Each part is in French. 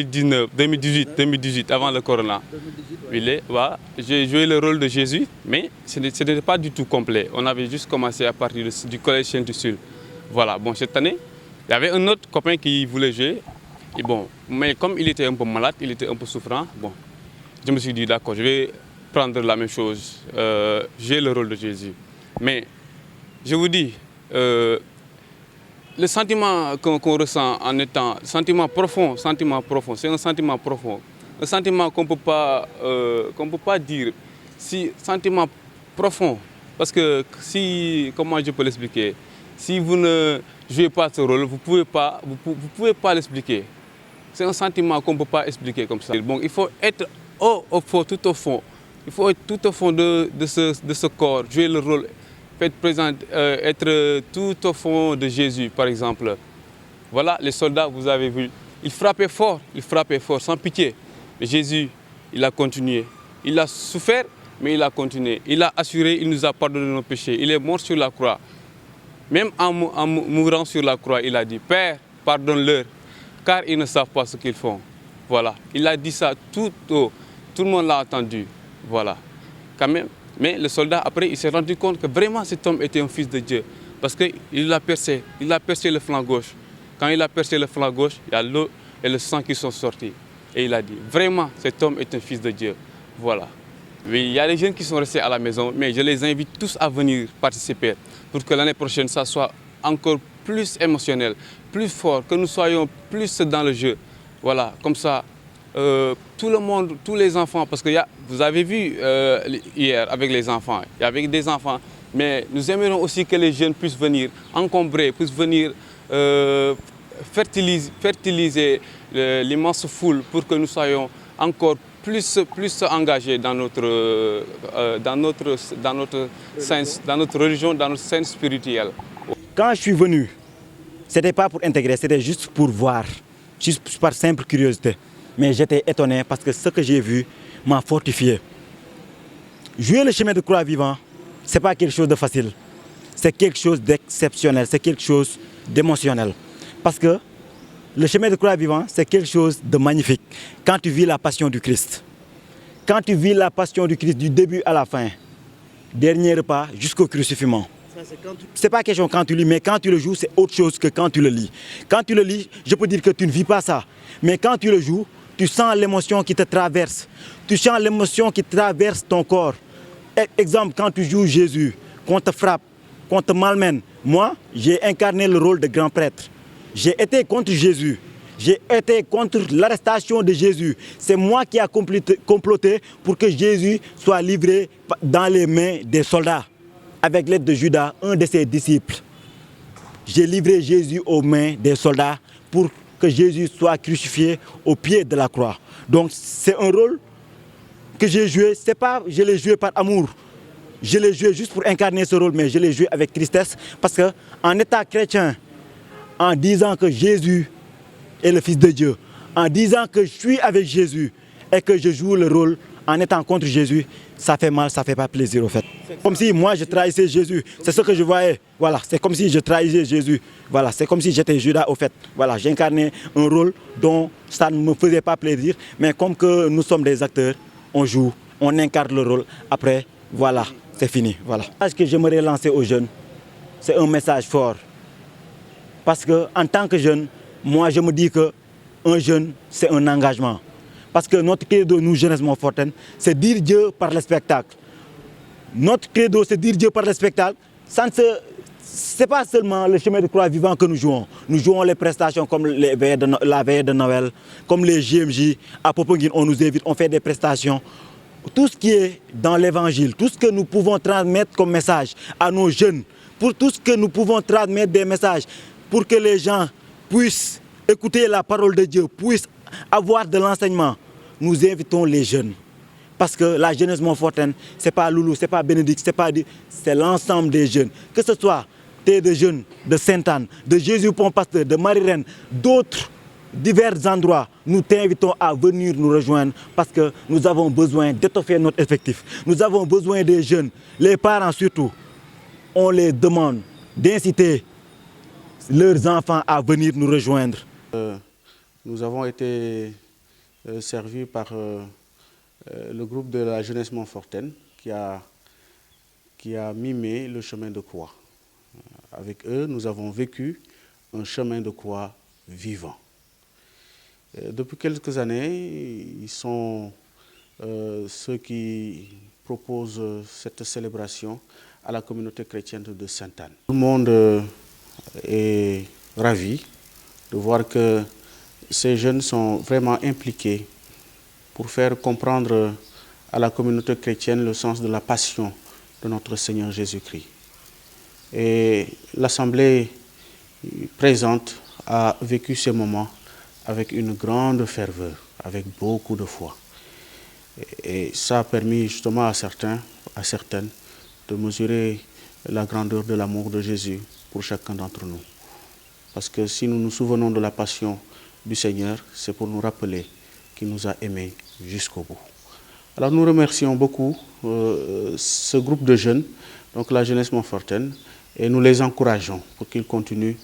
2019, 2018, avant le corona. Voilà. J'ai joué le rôle de Jésus, mais ce n'était pas du tout complet. On avait juste commencé à partir du collège Saint-Ursule. Voilà, bon, cette année, il y avait un autre copain qui voulait jouer. Et bon, mais comme il était un peu malade, il était un peu souffrant, bon, je me suis dit d'accord, je vais prendre la même chose. J'ai le rôle de Jésus. Mais je vous dis, le sentiment qu'on ressent en étant, sentiment profond, c'est un sentiment profond. Un sentiment qu'on peut pas dire. Si, sentiment profond. Parce que si, comment je peux l'expliquer? Si vous ne jouez pas ce rôle, vous pouvez pas l'expliquer. C'est un sentiment qu'on ne peut pas expliquer comme ça. Bon, il faut être tout au fond. Il faut être tout au fond de ce corps, jouer le rôle, être tout au fond de Jésus, par exemple. Voilà, les soldats, vous avez vu, ils frappaient fort, sans pitié. Mais Jésus, il a continué. Il a souffert, mais il a continué. Il a assuré, il nous a pardonné nos péchés. Il est mort sur la croix. Même en mourant sur la croix, il a dit, Père, pardonne-leur, car ils ne savent pas ce qu'ils font. Voilà. Il a dit ça tout haut. Tout le monde l'a entendu. Voilà. Quand même. Mais le soldat, après, il s'est rendu compte que vraiment cet homme était un fils de Dieu. Parce qu'il a percé le flanc gauche. Quand il a percé le flanc gauche, il y a l'eau et le sang qui sont sortis. Et il a dit, vraiment, cet homme est un fils de Dieu. Voilà. Oui, il y a des jeunes qui sont restés à la maison, mais je les invite tous à venir participer pour que l'année prochaine, ça soit encore plus émotionnel, plus fort, que nous soyons plus dans le jeu. Voilà, comme ça, tout le monde, tous les enfants, parce que vous avez vu hier avec les enfants, il y avait des enfants, mais nous aimerions aussi que les jeunes puissent venir encombrer, puissent venir fertiliser l'immense foule pour que nous soyons encore plus engagés dans notre religion, dans notre sens spirituel. Quand je suis venu, ce n'était pas pour intégrer, c'était juste pour voir, juste par simple curiosité. Mais j'étais étonné parce que ce que j'ai vu m'a fortifié. Jouer le chemin de croix vivant, ce n'est pas quelque chose de facile. C'est quelque chose d'exceptionnel, c'est quelque chose d'émotionnel. Parce que le chemin de croix vivant, c'est quelque chose de magnifique. Quand tu vis la passion du Christ, quand tu vis la passion du Christ du début à la fin, dernier repas jusqu'au crucifixion. Ce n'est pas question quand tu lis, mais quand tu le joues, c'est autre chose que quand tu le lis. Quand tu le lis, je peux dire que tu ne vis pas ça. Mais quand tu le joues, tu sens l'émotion qui te traverse. Tu sens l'émotion qui traverse ton corps. Exemple, quand tu joues Jésus, qu'on te frappe, qu'on te malmène. Moi, j'ai incarné le rôle de grand prêtre. J'ai été contre Jésus. J'ai été contre l'arrestation de Jésus. C'est moi qui ai comploté pour que Jésus soit livré dans les mains des soldats. Avec l'aide de Judas, un de ses disciples. J'ai livré Jésus aux mains des soldats pour que Jésus soit crucifié au pied de la croix. Donc c'est un rôle que j'ai joué, c'est pas je l'ai joué par amour. Je l'ai joué juste pour incarner ce rôle, mais je l'ai joué avec tristesse parce qu'en étant chrétien, en disant que Jésus est le Fils de Dieu, en disant que je suis avec Jésus et que je joue le rôle en étant contre Jésus, ça fait mal, ça ne fait pas plaisir au fait. Comme si moi je trahissais Jésus, c'est ce que je voyais. Voilà, c'est comme si je trahissais Jésus. Voilà, c'est comme si j'étais Judas au fait. Voilà, j'incarnais un rôle dont ça ne me faisait pas plaisir. Mais comme que nous sommes des acteurs, on joue, on incarne le rôle. Après, voilà, c'est fini. Voilà. Le message que j'aimerais lancer aux jeunes, c'est un message fort. Parce qu'en tant que jeune, moi je me dis qu'un jeune, c'est un engagement. Parce que notre credo, nous, Jeunesse Montfortaine, c'est dire Dieu par le spectacle. Notre credo, c'est dire Dieu par le spectacle. Ce n'est pas seulement le chemin de croix vivant que nous jouons. Nous jouons les prestations comme la veille de Noël, comme les JMJ. À Popenguine, on nous invite, on fait des prestations. Tout ce qui est dans l'évangile, tout ce que nous pouvons transmettre comme message à nos jeunes, pour tout ce que nous pouvons transmettre des messages, pour que les gens puissent écouter la parole de Dieu, puissent avoir de l'enseignement. Nous invitons les jeunes. Parce que la jeunesse Montfortaine, ce n'est pas Loulou, ce n'est pas Bénédicte, c'est l'ensemble des jeunes. Que ce soit des jeunes de Sainte-Anne, de Jésus-Pont-Pasteur, de Marie-Reine, d'autres divers endroits, nous t'invitons à venir nous rejoindre parce que nous avons besoin d'étoffer notre effectif. Nous avons besoin des jeunes, les parents surtout. On les demande d'inciter leurs enfants à venir nous rejoindre. Nous avons été servi par le groupe de la jeunesse Montfortaine qui a mimé le chemin de croix. Avec eux, nous avons vécu un chemin de croix vivant. Depuis quelques années, ils sont ceux qui proposent cette célébration à la communauté chrétienne de Sainte-Anne. Tout le monde est ravi de voir que ces jeunes sont vraiment impliqués pour faire comprendre à la communauté chrétienne le sens de la passion de notre Seigneur Jésus-Christ. Et l'Assemblée présente a vécu ces moments avec une grande ferveur, avec beaucoup de foi. Et ça a permis justement à certaines, de mesurer la grandeur de l'amour de Jésus pour chacun d'entre nous. Parce que si nous nous souvenons de la passion du Seigneur, c'est pour nous rappeler qu'il nous a aimés jusqu'au bout. Alors nous remercions beaucoup ce groupe de jeunes, donc la jeunesse Montfortaine, et nous les encourageons pour qu'ils continuent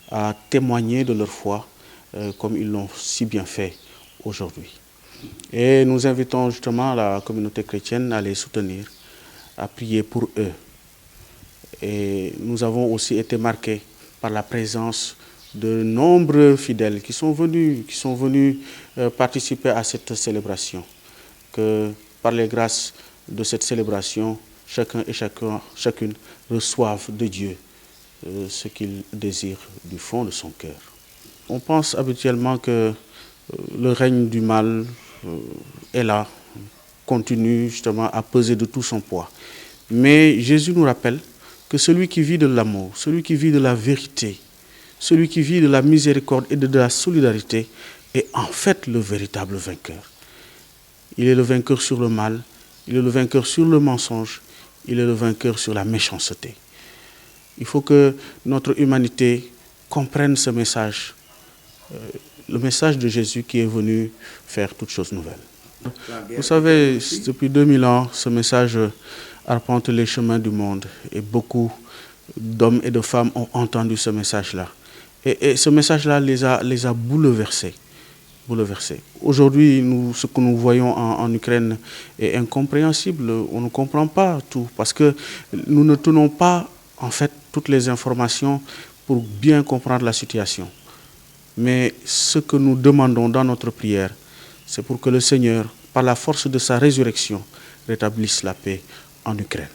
à témoigner de leur foi comme ils l'ont si bien fait aujourd'hui. Et nous invitons justement la communauté chrétienne à les soutenir, à prier pour eux. Et nous avons aussi été marqués par la présence de nombreux fidèles qui sont venus participer à cette célébration. Que par les grâces de cette célébration, chacun et chacune reçoivent de Dieu ce qu'il désire du fond de son cœur. On pense habituellement que le règne du mal est là, continue justement à peser de tout son poids. Mais Jésus nous rappelle que celui qui vit de l'amour, celui qui vit de la vérité, celui qui vit de la miséricorde et de la solidarité est en fait le véritable vainqueur. Il est le vainqueur sur le mal, il est le vainqueur sur le mensonge, il est le vainqueur sur la méchanceté. Il faut que notre humanité comprenne ce message, le message de Jésus qui est venu faire toutes choses nouvelles. Vous savez, depuis 2000 ans, ce message arpente les chemins du monde et beaucoup d'hommes et de femmes ont entendu ce message-là. Et ce message-là les a bouleversés. Aujourd'hui, ce que nous voyons en Ukraine est incompréhensible. On ne comprend pas tout parce que nous ne tenons pas en fait toutes les informations pour bien comprendre la situation. Mais ce que nous demandons dans notre prière, c'est pour que le Seigneur, par la force de sa résurrection, rétablisse la paix en Ukraine.